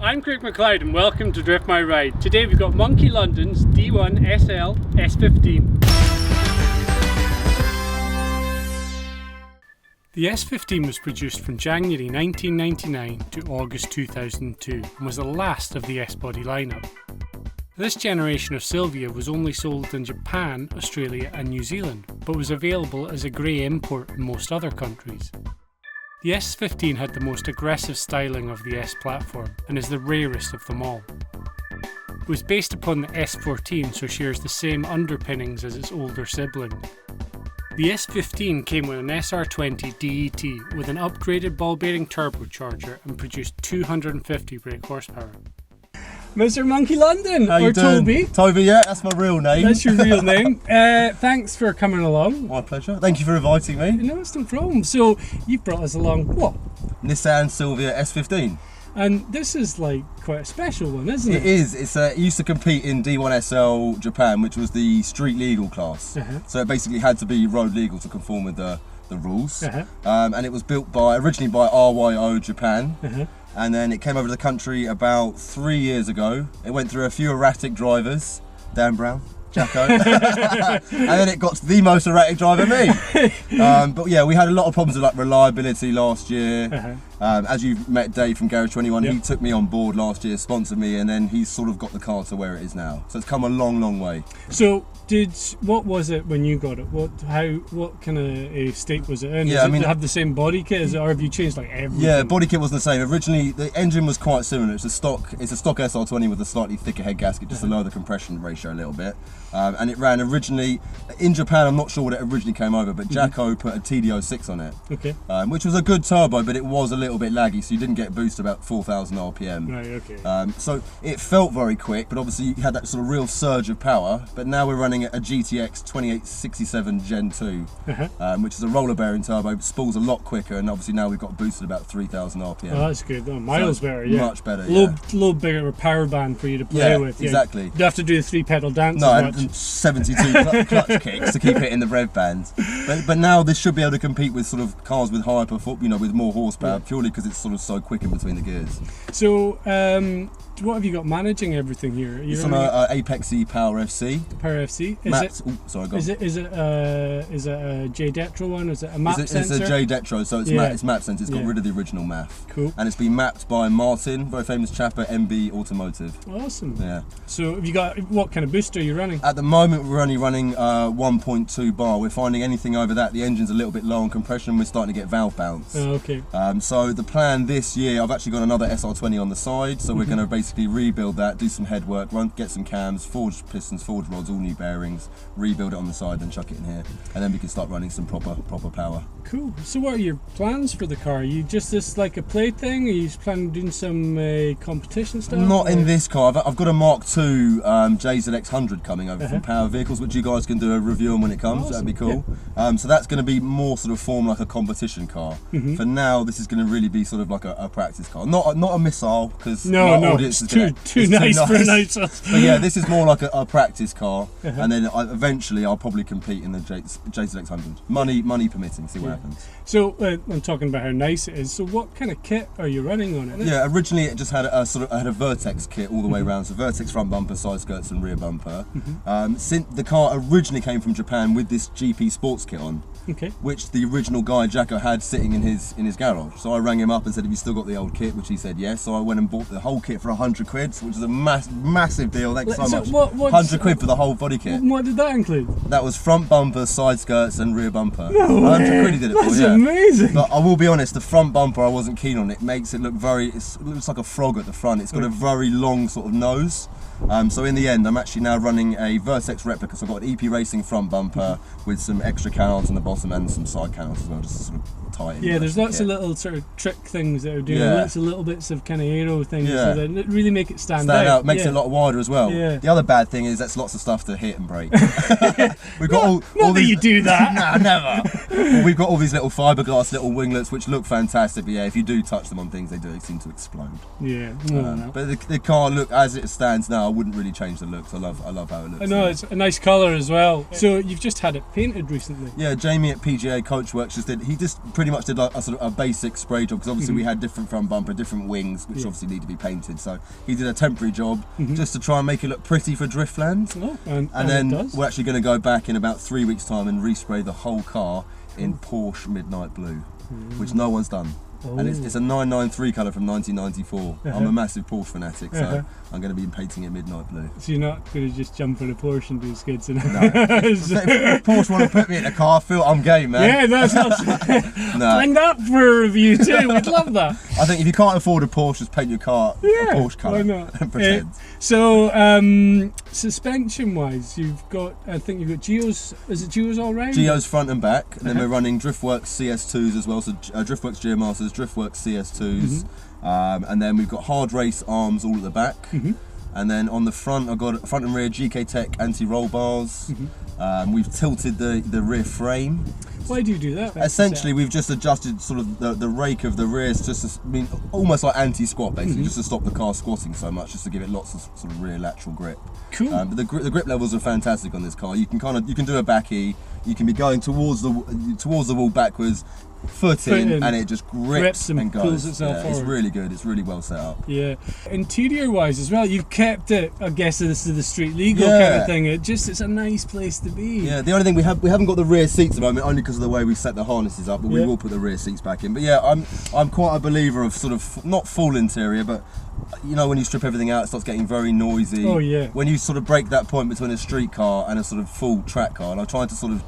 I'm Craig Macleod and welcome to Drift My Ride. Today we've got Monky London's D1SL S15. The S15 was produced from January 1999 to August 2002 and was the last of the S-body lineup. This generation of Silvia was only sold in Japan, Australia and New Zealand, but was available as a grey import in most other countries. The S15 had the most aggressive styling of the S platform and is the rarest of them all. It was based upon the S14, so shares the same underpinnings as its older sibling. The S15 came with an SR20 DET with an upgraded ball bearing turbocharger and produced 250 brake horsepower. Mr. Monky London, How or you doing? Toby. Toby, yeah, that's my real name. That's your real name. Thanks for coming along. My pleasure. Thank you for inviting me. No, it's no problem. So, you've brought us along what? Nissan Silvia S15. And this is like quite a special one, isn't it? It is. It used to compete in D1SL Japan, which was the street legal class. So it basically had to be road legal to conform with the rules. And it was built originally by RYO Japan. And then it came over to the country about 3 years ago. It went through a few erratic drivers, Dan Brown, Jacko, and then it got to the most erratic driver, me. But yeah, we had a lot of problems with like reliability last year. As you've met Dave from Garage 21, he took me on board last year, sponsored me, and then he's sort of got the car to where it is now. So it's come a long, long way. So what was it when you got it? What kind of a state was it in? Yeah, Did it have the same body kit, or have you changed like everything? Yeah, body kit was the same. Originally, the engine was quite similar. It's a stock SR20 with a slightly thicker head gasket, just to lower the compression ratio a little bit. And it ran originally in Japan. I'm not sure what it originally came over, but Jacko put a TD06 on it, which was a good turbo, but it was a little bit laggy, so you didn't get boost about 4,000 RPM. Right, okay. So it felt very quick, but obviously you had that sort of real surge of power. But now we're running a GTX 2867 Gen 2, which is a roller bearing turbo, spools a lot quicker, and obviously now we've got boosted about 3,000 RPM. Oh, that's good. Oh, miles better, yeah. Much better, Little bigger power band for you to play with. Yeah, exactly. You don't have to do the 3-pedal dance no, as much. And 72 clutch kicks to keep hitting the rev bands. But now this should be able to compete with sort of cars with higher performance, with more horsepower, purely because it's sort of so quick in between the gears. So, what have you got managing everything here? It's on a Apex E Power FC. Power FC. Is it a J-Detro one? Is it a map sensor? It's a J-Detro, so it's map sensor. It's got rid of the original MAF. Cool. And it's been mapped by Martin, very famous chap at MB Automotive. Awesome. Yeah. So have you got, what kind of booster are you running? At the moment we're only running 1.2 bar. We're finding anything over that, the engine's a little bit low on compression, and we're starting to get valve bounce. Oh, okay. So the plan this year, I've actually got another SR20 on the side, so we're going to basically rebuild that, do some head work, get some cams, forged pistons, forged rods, all new bearings, rebuild it on the side, then chuck it in here, and then we can start running some proper power. Cool. So what are your plans for the car? Are you just this like a play thing? Are you planning on doing some competition stuff? Not in this car. I've got a Mark II JZX 100 coming over from Power Vehicles, which you guys can do a review on when it comes. Awesome. That'd be cool. Yeah. So that's going to be more sort of form like a competition car. For now, this is going to really be sort of like a practice car, not a missile, because it's too nice for a nice. But yeah, this is more like a practice car, and then eventually I'll probably compete in the JZX 100. Money permitting. See what happens. So I'm talking about how nice it is. So what kind of kit are you running on it? Yeah, originally it just had a Vertex kit all the way around, so Vertex front bumper, side skirts, and rear bumper. Since the car originally came from Japan with this GP Sports kit on, which the original guy Jacko had sitting in his garage. So I rang him up and said, "Have you still got the old kit?" Which he said yes. So I went and bought the whole kit for 100 quid, which is a massive deal. Thanks so much. 100 quid for the whole body kit. What did that include? That was front bumper, side skirts, and rear bumper. No 100 quid he did it That's for. Yeah. Amazing. But I will be honest, the front bumper I wasn't keen on. It makes it look it looks like a frog at the front. It's got a very long sort of nose. So in the end, I'm actually now running a Vertex replica. So I've got an EP Racing front bumper with some extra canals on the bottom and some side canals as well, just to sort of tie it in. Yeah, there's lots of little sort of trick things that are doing, lots of little bits of kind of aero things that really make it stand out. Makes it a lot wider as well. Yeah. The other bad thing is that's lots of stuff to hit and break. We've got all that these, you do that. Nah, never. We've got all these little fiberglass little winglets which look fantastic, but yeah, if you do touch them on things, they do seem to explode. Yeah. But the car, look, as it stands now, I wouldn't really change the looks. I love how it looks. I know, it's a nice colour as well. So you've just had it painted recently? Yeah, Jamie at PGA Coachworks he just pretty much did like a sort of a basic spray job, because obviously we had different front bumper, different wings, which obviously need to be painted. So he did a temporary job just to try and make it look pretty for Driftland. Oh, and then we're actually going to go back in about 3 weeks' time and respray the whole car in Porsche Midnight Blue, which no one's done. And it's a 993 colour from 1994. I'm a massive Porsche fanatic, so I'm going to be painting it midnight blue. So you're not going to just jump on a Porsche and do skids in it? No. If Porsche want to put me in a car, Phil, I'm game, man. Yeah, that's bring that for a review too. We'd love that. I think if you can't afford a Porsche, just paint your car a Porsche colour. Why not? And pretend. So suspension-wise, I think you've got Geos. Is it Geos all round? Geos front and back, and then we're running Driftworks CS2s as well. So Driftworks GeoMasters, Driftworks CS2s, and then we've got hard race arms all at the back. And then on the front, I've got front and rear GKtec anti-roll bars. We've tilted the rear frame. Why do you do that? Essentially, we've just adjusted sort of the rake of the rear, almost like anti-squat basically, just to stop the car squatting so much, just to give it lots of sort of rear lateral grip. Cool. But the grip levels are fantastic on this car. You can do a backy, you can be going towards the wall backwards, foot in, and it just grips and goes. Pulls itself forward. It's really good. It's really well set up. Yeah. Interior wise as well, you've kept it, I guess, this is the street legal kind of thing. It's a nice place to be. Yeah. The only thing we haven't got the rear seats at the moment, only because of the way we set the harnesses up. But we will put the rear seats back in. But yeah, I'm quite a believer of sort of not full interior, but you know, when you strip everything out, it starts getting very noisy. Oh yeah. When you sort of break that point between a street car and a sort of full track car, and I try to sort of.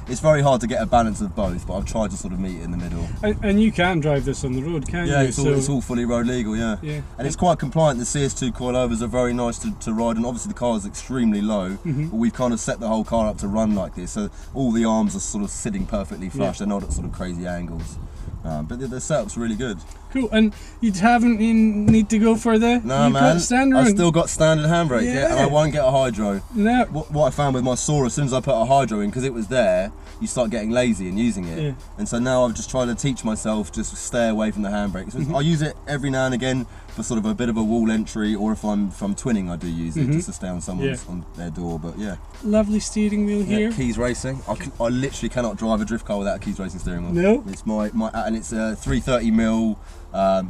It's very hard to get a balance of both, but I've tried to sort of meet it in the middle. And you can drive this on the road, can't you? Yeah, it's all fully road legal, yeah. And it's quite compliant. The CS2 coilovers are very nice to ride, and obviously the car is extremely low, but we've kind of set the whole car up to run like this, so all the arms are sort of sitting perfectly flush. They're not at sort of crazy angles. But the setup's really good. Cool, and you haven't need to go for the... No, man, I've still got standard handbrake, and I won't get a hydro. No. What I found with my Saw, as soon as I put a hydro in, because it was there, you start getting lazy and using it. And so now I've just tried to teach myself just to stay away from the handbrake. So I use it every now and again for sort of a bit of a wall entry, or if I'm twinning, I do use it just to stay on someone's on their door. But yeah, lovely steering wheel here. Keys Racing. I literally cannot drive a drift car without a Keys Racing steering wheel. No, it's my and it's a 330mm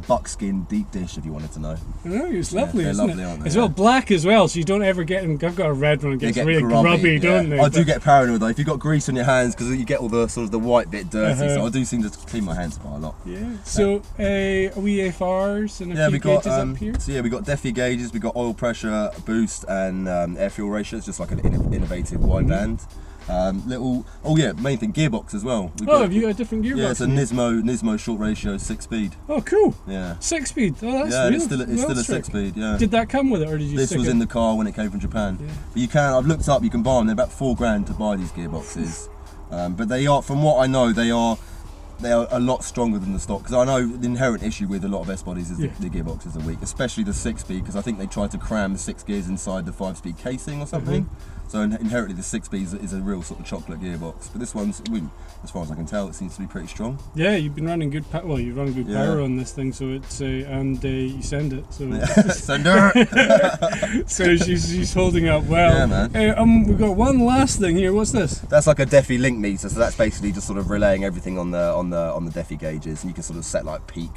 buckskin deep dish, if you wanted to know. Oh, it's lovely, they're isn't lovely, it? aren't they? As well, black as well, so you don't ever get them. I've got a red one, it gets really grubby, don't they? I do get paranoid though. If you've got grease on your hands, because you get all the sort of the white bit dirty, so I do seem to clean my hands quite a lot. Yeah. So we AFRs and a few gauges up here. So yeah, we got DEFI gauges, we got oil pressure, boost, and air fuel ratio. It's just like an innovative wideband. Main thing, gearbox as well. Have you got a different gearbox? Yeah, it's a Nismo short ratio 6-speed. Oh, cool. Yeah. 6-speed. Oh, that's it's still a 6-speed. Yeah. Did that come with it, or did you? This was in the car when it came from Japan. Yeah. But I've looked up. You can buy them. They're about $4,000 to buy these gearboxes. But they are, from what I know, they are a lot stronger than the stock, because I know the inherent issue with a lot of S bodies is the gearboxes are weak, especially the 6-speed, because I think they tried to cram the 6 gears inside the 5-speed casing or something. So inherently the 6-speed is a real sort of chocolate gearbox, but this one's, as far as I can tell, it seems to be pretty strong. Yeah, you've been running good power. You run good power on this thing, so it's and you send it. So send her. So she's holding up well. Yeah, man. We've got one last thing here. What's this? That's like a DEFI link meter. So that's basically just sort of relaying everything on the DEFI gauges, and you can sort of set like peak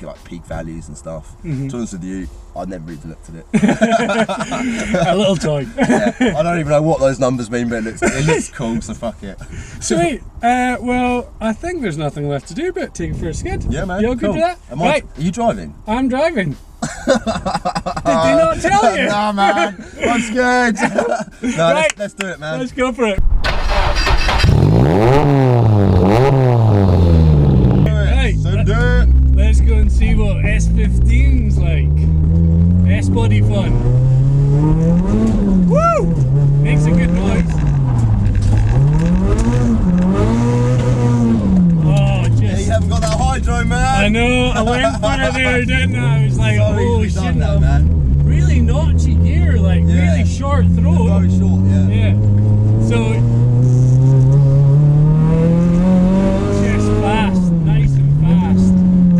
values and stuff. To be honest with you, I never even looked at it. A little toy. I don't even know what those numbers mean, but it looks cool, so fuck it. Sweet. Well, I think there's nothing left to do but take it for a skid. Yeah, man. You all good for that? Right. Are you driving? I'm driving. Did they not tell you? Nah, man. I'm scared. No, right. let's do it, man. Let's go for it. Right. Let's go and see what S15's like. S-body fun. Woo! Makes a good noise. Oh, just... Yeah, you haven't got that hydro, man. I know, I went for it there, didn't I? I was like, oh shit, man. Really notchy gear, really short throat. Very short, Yeah. So, just fast, nice and fast.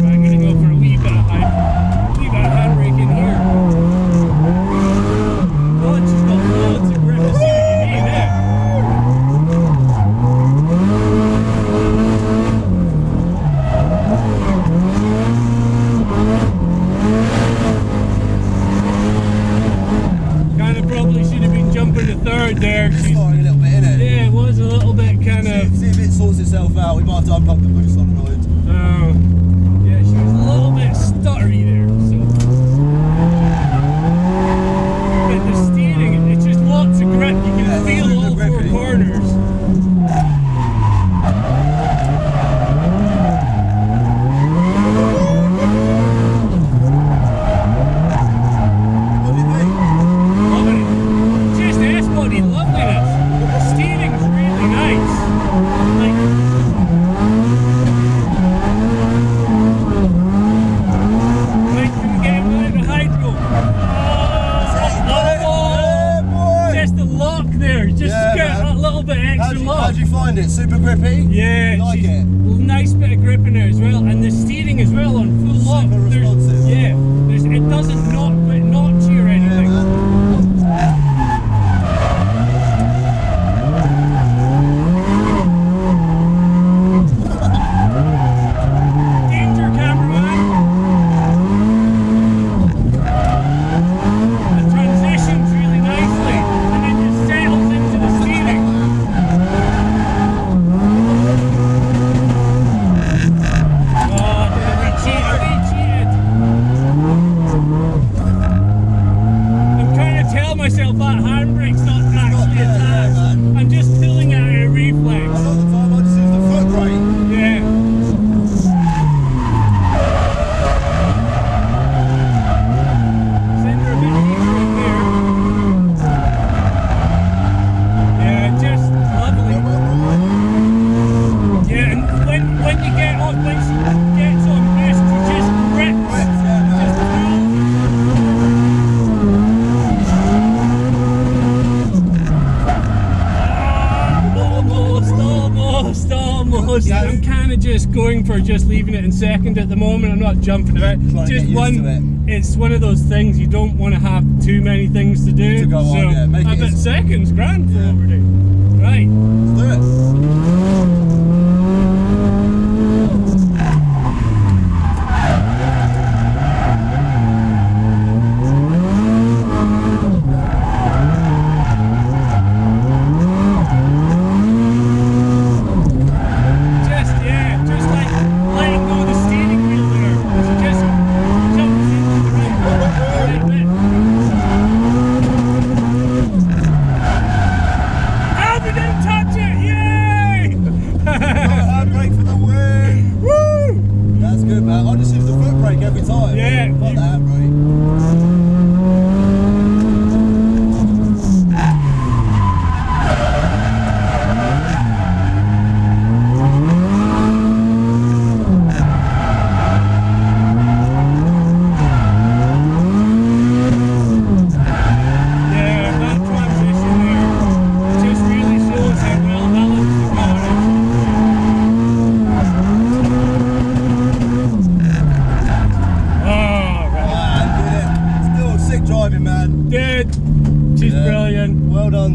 Right, I'm going to go for a wee bit of handbrake in here. Oh, grippy? Yeah, You like it? Nice bit of grip in there as well, and the steering as well on full lock. Super responsive. Yeah, it doesn't notch you or anything. Danger, cameraman. It transitions really nicely, and then it settles into the steering. Myself that handbrake's not actually attached. I'm just pulling it out of reflex. A lot of the time I just use the foot brake. Yeah. Send her a bit deeper in there. Yeah, just lovely. Yeah, and when you get on, when she gets on rest, you just grip. Almost. Yeah. I'm kind of just going for just leaving it in second at the moment. I'm not jumping about. Just one. It's one of those things you don't want to have too many things to do. To go on, yeah. Make I bet seconds, grand for yeah. what we're doing. Right. Let's do it.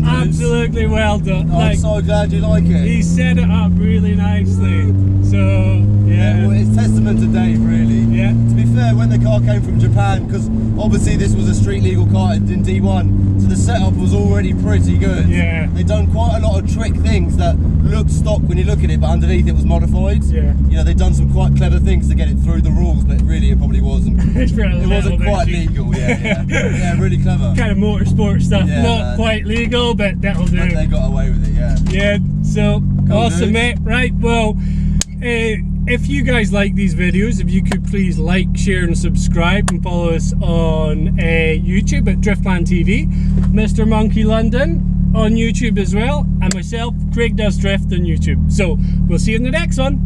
Absolutely well done. I'm so glad you like it. He set it up really nicely. So, yeah. Well, it's testament to Dave, really. Yeah. To be fair, when the car came from Japan, because obviously this was a street legal car in D1, so the setup was already pretty good. Yeah. They'd done quite a lot of trick things that looked stock when you look at it, but underneath it was modified. Yeah. You know, they'd done some quite clever things to get it through the rules, but really it probably wasn't. It wasn't quite legal, yeah. Yeah, really clever. Kind of motorsport stuff, yeah, not quite legal, but that'll do. But they got away with it, yeah. Yeah, so Cool, awesome, dude. mate. Right, well, if you guys like these videos, if you could please like, share and subscribe and follow us on YouTube at Driftland TV, Mr. Monky London on YouTube as well, and myself, Craig Does Drift on YouTube. So we'll see you in the next one.